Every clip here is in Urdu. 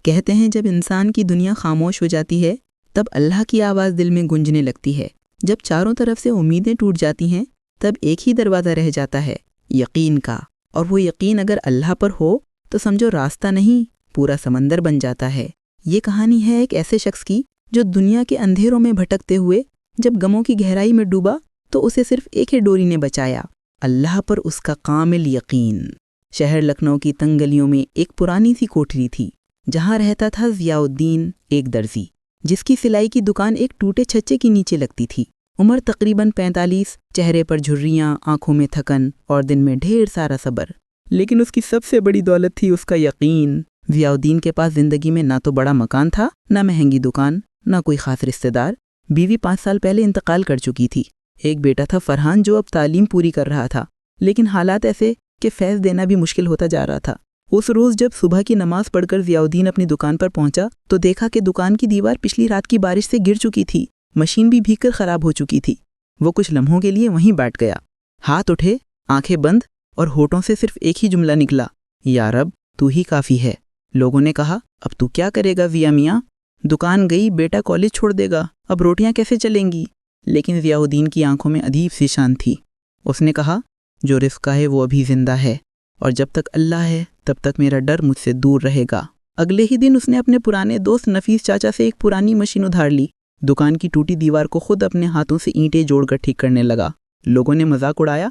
کہتے ہیں جب انسان کی دنیا خاموش ہو جاتی ہے تب اللہ کی آواز دل میں گونجنے لگتی ہے۔ جب چاروں طرف سے امیدیں ٹوٹ جاتی ہیں تب ایک ہی دروازہ رہ جاتا ہے، یقین کا، اور وہ یقین اگر اللہ پر ہو تو سمجھو راستہ نہیں پورا سمندر بن جاتا ہے۔ یہ کہانی ہے ایک ایسے شخص کی جو دنیا کے اندھیروں میں بھٹکتے ہوئے جب غموں کی گہرائی میں ڈوبا تو اسے صرف ایک ہی ڈوری نے بچایا، اللہ پر اس کا کامل یقین۔ شہر لکھنؤ کی تنگ گلیوں میں ایک پرانی سی کوٹھری تھی جہاں رہتا تھا ضیاء الدین، ایک درزی جس کی سلائی کی دکان ایک ٹوٹے چھچے کے نیچے لگتی تھی۔ عمر تقریباً 45، چہرے پر جھریاں، آنکھوں میں تھکن اور دن میں ڈھیر سارا صبر، لیکن اس کی سب سے بڑی دولت تھی اس کا یقین۔ ضیاء الدین کے پاس زندگی میں نہ تو بڑا مکان تھا، نہ مہنگی دکان، نہ کوئی خاص رشتہ دار۔ بیوی 5 سال پہلے انتقال کر چکی تھی۔ ایک بیٹا تھا فرحان جو اب تعلیم پوری کر رہا تھا، لیکن حالات ایسے کہ فیض دینا بھی مشکل ہوتا جا رہا تھا۔ اس روز جب صبح کی نماز پڑھ کر ضیاء الدین اپنی دکان پر پہنچا تو دیکھا کہ دکان کی دیوار پچھلی رات کی بارش سے گر چکی تھی، مشین بھی بھیگ کر خراب ہو چکی تھی۔ وہ کچھ لمحوں کے لیے وہیں بیٹھ گیا، ہاتھ اٹھے، آنکھیں بند، اور ہونٹوں سے صرف ایک ہی جملہ نکلا، یا رب تو ہی کافی ہے۔ لوگوں نے کہا اب تو کیا کرے گا ضیاء میاں، دکان گئی، بیٹا کالج چھوڑ دے گا، اب روٹیاں کیسے چلیں گی؟ لیکن ضیاء الدین کی آنکھوں میں عجیب سی شان تھی۔ اس نے کہا جو رزق کا ہے وہ ابھی زندہ ہے، اور جب تک اللہ ہے تب تک میرا ڈر مجھ سے دور رہے گا۔ اگلے ہی دن اس نے اپنے پرانے دوست نفیس چاچا سے ایک پرانی مشین ادھار لی، دکان کی ٹوٹی دیوار کو خود اپنے ہاتھوں سے اینٹیں جوڑ کر ٹھیک کرنے لگا۔ لوگوں نے مذاق اڑایا،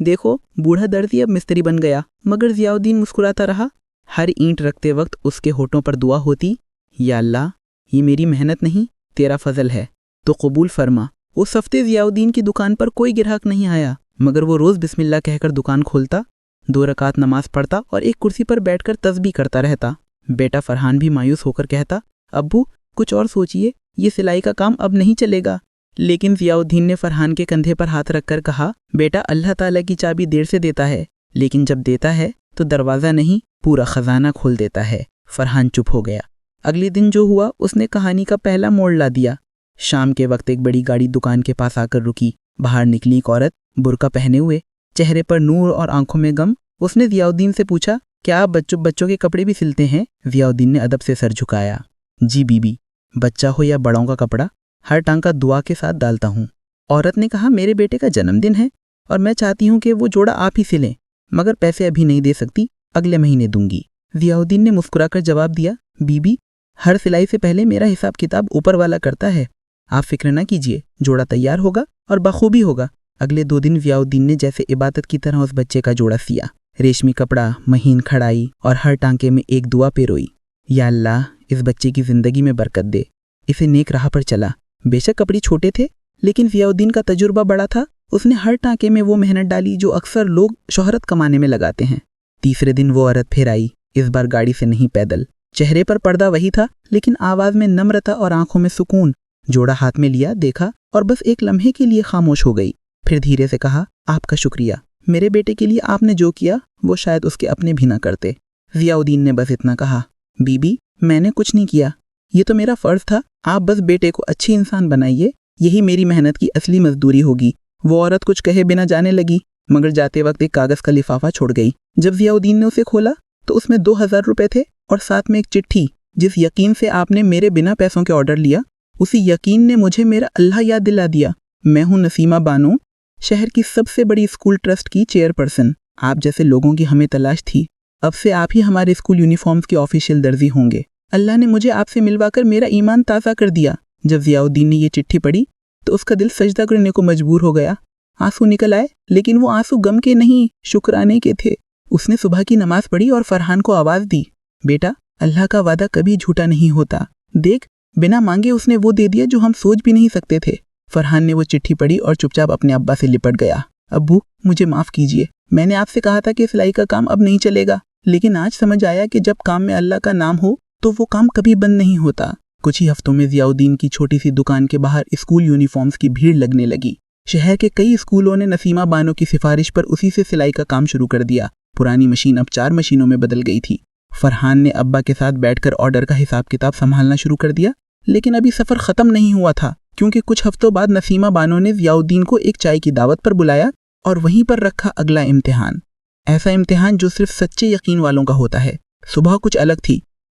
دیکھو بوڑھا درزی اب مستری بن گیا، مگر ضیاء الدین مسکراتا رہا۔ ہر اینٹ رکھتے وقت اس کے ہونٹوں پر دعا ہوتی، یا اللہ یہ میری محنت نہیں تیرا فضل ہے تو قبول فرما۔ اس ہفتے ضیاء الدین کی دکان پر کوئی گراہک نہیں آیا، مگر وہ روز بسم اللہ کہہ کر دکان کھولتا، 2 رکعت نماز پڑھتا اور ایک کرسی پر بیٹھ کر تسبیح کرتا رہتا۔ بیٹا فرحان بھی مایوس ہو کر کہتا، ابو کچھ اور سوچئے، یہ سلائی کا کام اب نہیں چلے گا۔ لیکن ضیاء الدین نے فرحان کے کندھے پر ہاتھ رکھ کر کہا، بیٹا اللہ تعالیٰ کی چابی دیر سے دیتا ہے، لیکن جب دیتا ہے تو دروازہ نہیں پورا خزانہ کھول دیتا ہے۔ فرحان چپ ہو گیا۔ اگلے دن جو ہوا اس نے کہانی کا پہلا موڑ لا دیا۔ شام کے وقت ایک بڑی گاڑی دکان کے پاس آ کر رکی، باہر نکلی ایک عورت، برقع پہنے ہوئے، چہرے پر نور اور آنکھوں میں غم۔ اس نے ضیاء الدین سے پوچھا، کیا آپ بچوں کے کپڑے بھی سلتے ہیں؟ ضیاء الدین نے ادب سے سر جھکایا، جی بی بی، بچہ ہو یا بڑوں کا کپڑا ہر ٹانکا دعا کے ساتھ ڈالتا ہوں۔ عورت نے کہا، میرے بیٹے کا جنم دن ہے اور میں چاہتی ہوں کہ وہ جوڑا آپ ہی سلیں، مگر پیسے ابھی نہیں دے سکتی، اگلے مہینے دوں گی۔ ضیاء الدین نے مسکرا کر جواب دیا، بی بی ہر سلائی سے پہلے میرا حساب کتاب اوپر والا کرتا ہے، آپ فکر نہ کیجیے، جوڑا تیار ہوگا اور بخوبی ہوگا۔ اگلے 2 دن ضیاء الدین نے جیسے عبادت کی طرح اس بچے کا جوڑا سیا، ریشمی کپڑا، مہین کھڑائی، اور ہر ٹانکے میں ایک دعا پیروئی، یا اللہ اس بچے کی زندگی میں برکت دے، اسے نیک راہ پر چلا۔ بے شک کپڑے چھوٹے تھے لیکن ضیاء الدین کا تجربہ بڑا تھا، اس نے ہر ٹانکے میں وہ محنت ڈالی جو اکثر لوگ شہرت کمانے میں لگاتے ہیں۔ تیسرے دن وہ عورت پھر آئی، اس بار گاڑی سے نہیں پیدل، چہرے پر پردہ وہی تھا لیکن آواز میں نمرتا اور آنکھوں میں سکون۔ جوڑا ہاتھ میں لیا، دیکھا اور بس ایک لمحے کے لیے خاموش ہو گئی، پھر دھیرے سے کہا، آپ کا شکریہ، میرے بیٹے کے لیے آپ نے جو کیا وہ شاید اس کے اپنے بھی نہ کرتے۔ ضیاء الدین نے بس اتنا کہا، بی بی میں نے کچھ نہیں کیا، یہ تو میرا فرض تھا، آپ بس بیٹے کو اچھی انسان بنائیے، یہی میری محنت کی اصلی مزدوری ہوگی۔ وہ عورت کچھ کہے بنا جانے لگی، مگر جاتے وقت ایک کاغذ کا لفافہ چھوڑ گئی۔ جب ضیاء الدین نے اسے کھولا تو اس میں 2000 روپے تھے اور ساتھ میں ایک چٹھی، جس یقین سے آپ نے میرے بنا پیسوں کے آرڈر لیا، اسی یقین نے مجھے میرا اللہ یاد دلا دیا۔ میں ہوں نسیمہ بانو، شہر کی سب سے بڑی اسکول ٹرسٹ کی چیئرپرسن، آپ جیسے لوگوں کی ہمیں تلاش تھی، اب سے آپ ہی ہمارے اسکول یونیفارمز کے آفیشیل درزی ہوں گے۔ اللہ نے مجھے آپ سے ملوا کر میرا ایمان تازہ کر دیا۔ جب ضیاء الدین نے یہ چٹھی پڑھی تو اس کا دل سجدہ کرنے کو مجبور ہو گیا، آنسو نکل آئے، لیکن وہ آنسو غم کے نہیں شکرانے کے تھے۔ اس نے صبح کی نماز پڑھی اور فرحان کو آواز دی، بیٹا اللہ کا وعدہ کبھی جھوٹا نہیں ہوتا، دیکھ بنا مانگے اس نے وہ دے دیا جو ہم سوچ بھی نہیں سکتے تھے۔ فرحان نے وہ چٹھی پڑھی اور چپ چاپ اپنے ابا سے لپٹ گیا، ابو مجھے معاف کیجیے، میں نے آپ سے کہا تھا کہ سلائی کا کام اب نہیں چلے گا، لیکن آج سمجھ آیا کہ جب کام میں اللہ کا نام ہو تو وہ کام کبھی بند نہیں ہوتا۔ کچھ ہی ہفتوں میں ضیاء الدین کی چھوٹی سی دکان کے باہر اسکول یونیفارمز کی بھیڑ لگنے لگی۔ شہر کے کئی اسکولوں نے نسیمہ بانو کی سفارش پر اسی سے سلائی کا کام شروع کر دیا۔ پرانی مشین اب 4 مشینوں میں بدل گئی تھی۔ فرحان نے ابا کے ساتھ بیٹھ کر آرڈر کا حساب کتاب سنبھالنا شروع کر دیا، لیکن ابھی سفر ختم نہیں ہوا تھا، کیونکہ کچھ ہفتوں بعد نسیمہ بانو نے ضیاء الدین کو ایک چائے کی دعوت پر بلایا اور وہیں پر رکھا اگلا امتحان، ایسا امتحان جو صرف سچے یقین والوں کا ہوتا ہے۔ صبح کچھ الگ تھی،